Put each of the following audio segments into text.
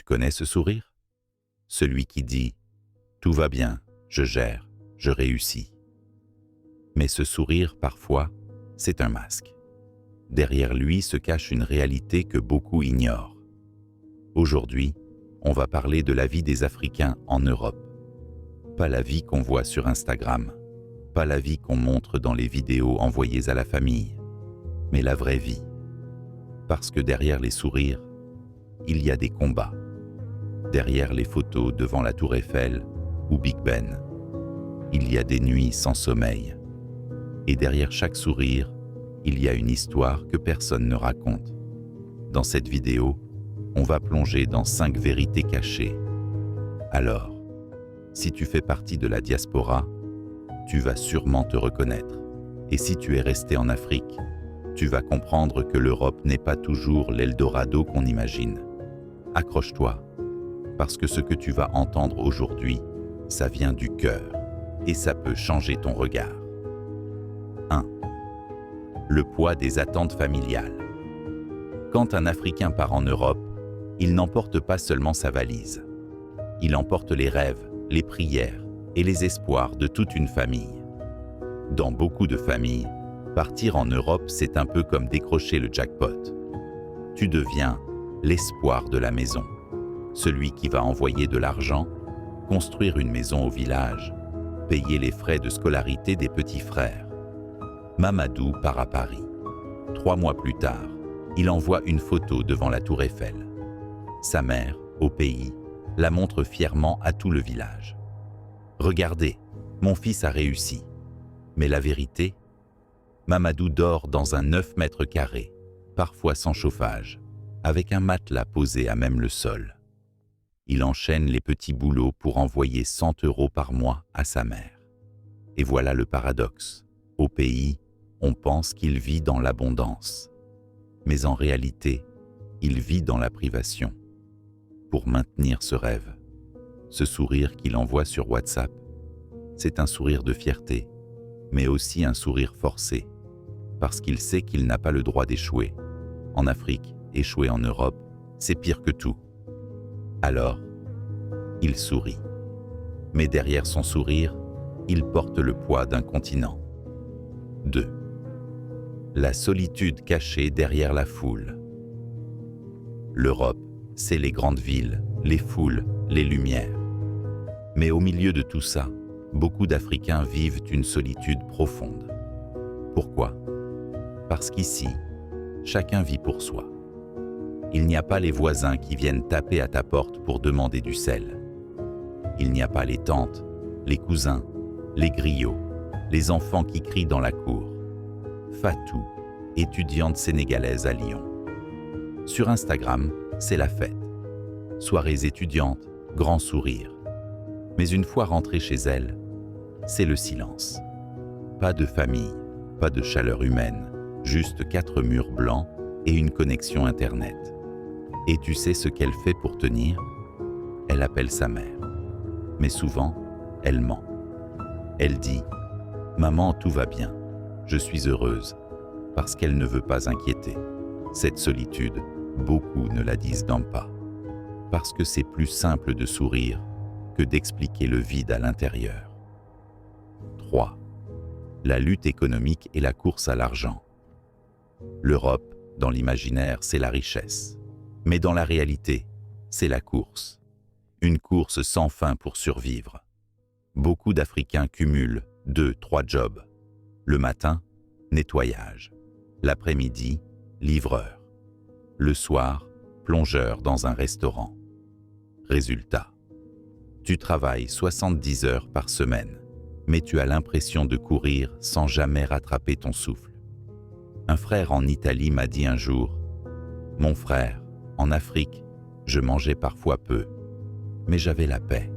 connais ce sourire? Celui qui dit « Tout va bien, je gère, je réussis ». Mais ce sourire, parfois, c'est un masque. Derrière lui se cache une réalité que beaucoup ignorent. Aujourd'hui, on va parler de la vie des Africains en Europe. Pas la vie qu'on voit sur Instagram, pas la vie qu'on montre dans les vidéos envoyées à la famille, mais la vraie vie. Parce que derrière les sourires, il y a des combats. Derrière les photos devant la Tour Eiffel ou Big Ben, il y a des nuits sans sommeil. Et derrière chaque sourire, il y a une histoire que personne ne raconte. Dans cette vidéo, on va plonger dans 5 vérités cachées. Alors, si tu fais partie de la diaspora, tu vas sûrement te reconnaître. Et si tu es resté en Afrique, tu vas comprendre que l'Europe n'est pas toujours l'Eldorado qu'on imagine. Accroche-toi, parce que ce que tu vas entendre aujourd'hui, ça vient du cœur, et ça peut changer ton regard. 1. Le poids des attentes familiales. Quand un Africain part en Europe, il n'emporte pas seulement sa valise. Il emporte les rêves, les prières et les espoirs de toute une famille. Dans beaucoup de familles, partir en Europe, c'est un peu comme décrocher le jackpot. Tu deviens l'espoir de la maison, celui qui va envoyer de l'argent, construire une maison au village, payer les frais de scolarité des petits frères. Mamadou part à Paris. 3 mois plus tard, il envoie une photo devant la Tour Eiffel. Sa mère, au pays, la montre fièrement à tout le village. « Regardez, mon fils a réussi. » Mais la vérité, Mamadou dort dans un 9 mètres carrés, parfois sans chauffage, avec un matelas posé à même le sol. Il enchaîne les petits boulots pour envoyer 100 € par mois à sa mère. Et voilà le paradoxe. Au pays, on pense qu'il vit dans l'abondance. Mais en réalité, il vit dans la privation. Pour maintenir ce rêve, ce sourire qu'il envoie sur WhatsApp, c'est un sourire de fierté, mais aussi un sourire forcé, parce qu'il sait qu'il n'a pas le droit d'échouer. En Afrique, échouer en Europe, c'est pire que tout. Alors, il sourit. Mais derrière son sourire, il porte le poids d'un continent. 2. La solitude cachée derrière la foule. L'Europe, c'est les grandes villes, les foules, les lumières. Mais au milieu de tout ça, beaucoup d'Africains vivent une solitude profonde. Pourquoi? Parce qu'ici, chacun vit pour soi. Il n'y a pas les voisins qui viennent taper à ta porte pour demander du sel. Il n'y a pas les tantes, les cousins, les griots, les enfants qui crient dans la cour. Fatou, étudiante sénégalaise à Lyon. Sur Instagram, c'est la fête. Soirées étudiantes, grand sourire. Mais une fois rentrée chez elle, c'est le silence. Pas de famille, pas de chaleur humaine, juste 4 murs blancs et une connexion Internet. Et tu sais ce qu'elle fait pour tenir? Elle appelle sa mère. Mais souvent, elle ment. Elle dit « Maman, tout va bien, je suis heureuse », parce qu'elle ne veut pas inquiéter. Cette solitude, beaucoup ne la disent pas. Parce que c'est plus simple de sourire que d'expliquer le vide à l'intérieur. 3. La lutte économique et la course à l'argent. L'Europe, dans l'imaginaire, c'est la richesse. Mais dans la réalité, c'est la course. Une course sans fin pour survivre. Beaucoup d'Africains cumulent 2-3 jobs. Le matin, nettoyage. L'après-midi, livreur. Le soir, plongeur dans un restaurant. Résultat. Tu travailles 70 heures par semaine, mais tu as l'impression de courir sans jamais rattraper ton souffle. Un frère en Italie m'a dit un jour « Mon frère, en Afrique, je mangeais parfois peu, mais j'avais la paix.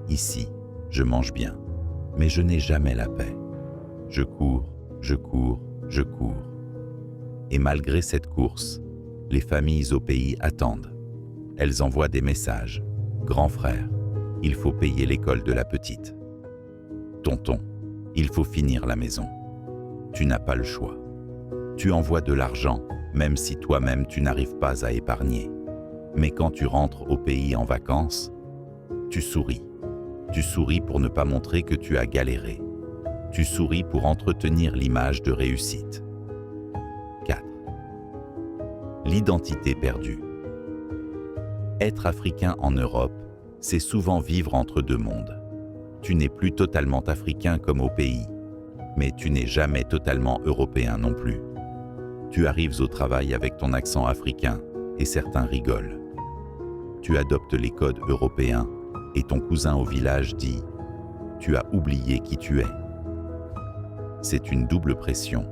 Ici, je mange bien, mais je n'ai jamais la paix. Je cours, je cours, je cours. » Et malgré cette course, les familles au pays attendent. Elles envoient des messages. « Grand frère, il faut payer l'école de la petite. Tonton, il faut finir la maison. Tu n'as pas le choix. Tu envoies de l'argent, même si toi-même tu n'arrives pas à épargner. Mais quand tu rentres au pays en vacances, tu souris. Tu souris pour ne pas montrer que tu as galéré. Tu souris pour entretenir l'image de réussite. 4. L'identité perdue. Être africain en Europe, c'est souvent vivre entre deux mondes. Tu n'es plus totalement africain comme au pays, mais tu n'es jamais totalement européen non plus. Tu arrives au travail avec ton accent africain et certains rigolent. Tu adoptes les codes européens et ton cousin au village dit « Tu as oublié qui tu es ». C'est une double pression.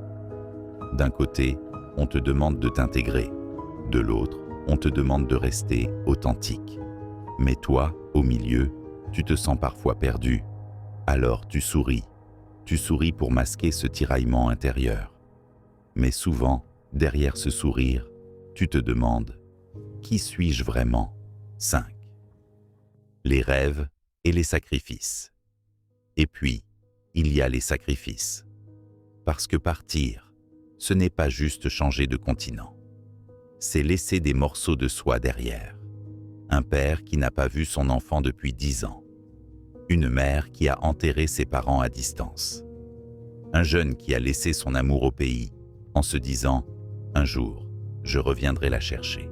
D'un côté, on te demande de t'intégrer. De l'autre, on te demande de rester authentique. Mais toi, au milieu, tu te sens parfois perdu. Alors tu souris. Tu souris pour masquer ce tiraillement intérieur. Mais souvent, derrière ce sourire, tu te demandes « Qui suis-je vraiment ?» 5. Les rêves et les sacrifices. Et puis, il y a les sacrifices. Parce que partir, ce n'est pas juste changer de continent. C'est laisser des morceaux de soi derrière. Un père qui n'a pas vu son enfant depuis 10 ans. Une mère qui a enterré ses parents à distance. Un jeune qui a laissé son amour au pays en se disant « Un jour, je reviendrai la chercher ».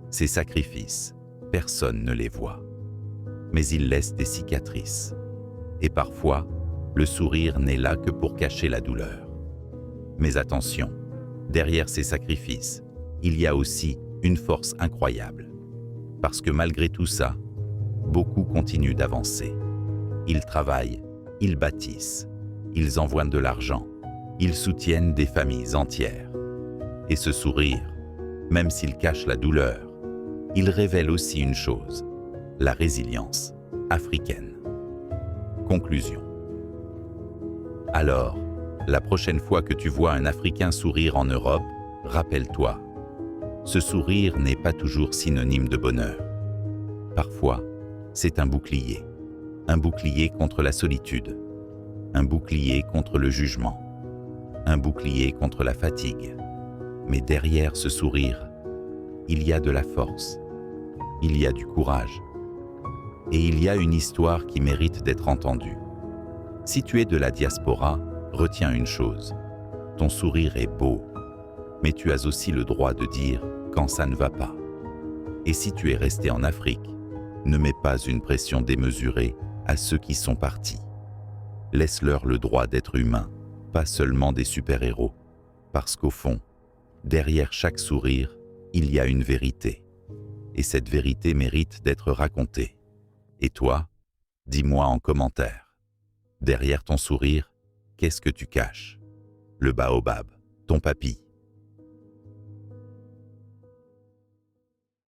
Ces sacrifices, personne ne les voit. Mais ils laissent des cicatrices. Et parfois, le sourire n'est là que pour cacher la douleur. Mais attention, derrière ces sacrifices, il y a aussi une force incroyable. Parce que malgré tout ça, beaucoup continuent d'avancer. Ils travaillent, ils bâtissent, ils envoient de l'argent, ils soutiennent des familles entières. Et ce sourire, même s'il cache la douleur, il révèle aussi une chose, la résilience africaine. Conclusion. Alors, la prochaine fois que tu vois un Africain sourire en Europe, rappelle-toi, ce sourire n'est pas toujours synonyme de bonheur. Parfois, c'est un bouclier contre la solitude, un bouclier contre le jugement, un bouclier contre la fatigue. Mais derrière ce sourire, il y a de la force, il y a du courage, et il y a une histoire qui mérite d'être entendue. Si tu es de la diaspora, retiens une chose, ton sourire est beau, mais tu as aussi le droit de dire quand ça ne va pas. Et si tu es resté en Afrique, ne mets pas une pression démesurée à ceux qui sont partis. Laisse-leur le droit d'être humains, pas seulement des super-héros, parce qu'au fond, derrière chaque sourire, il y a une vérité. Et cette vérité mérite d'être racontée. Et toi, dis-moi en commentaire. Derrière ton sourire, qu'est-ce que tu caches? Le baobab, ton papy,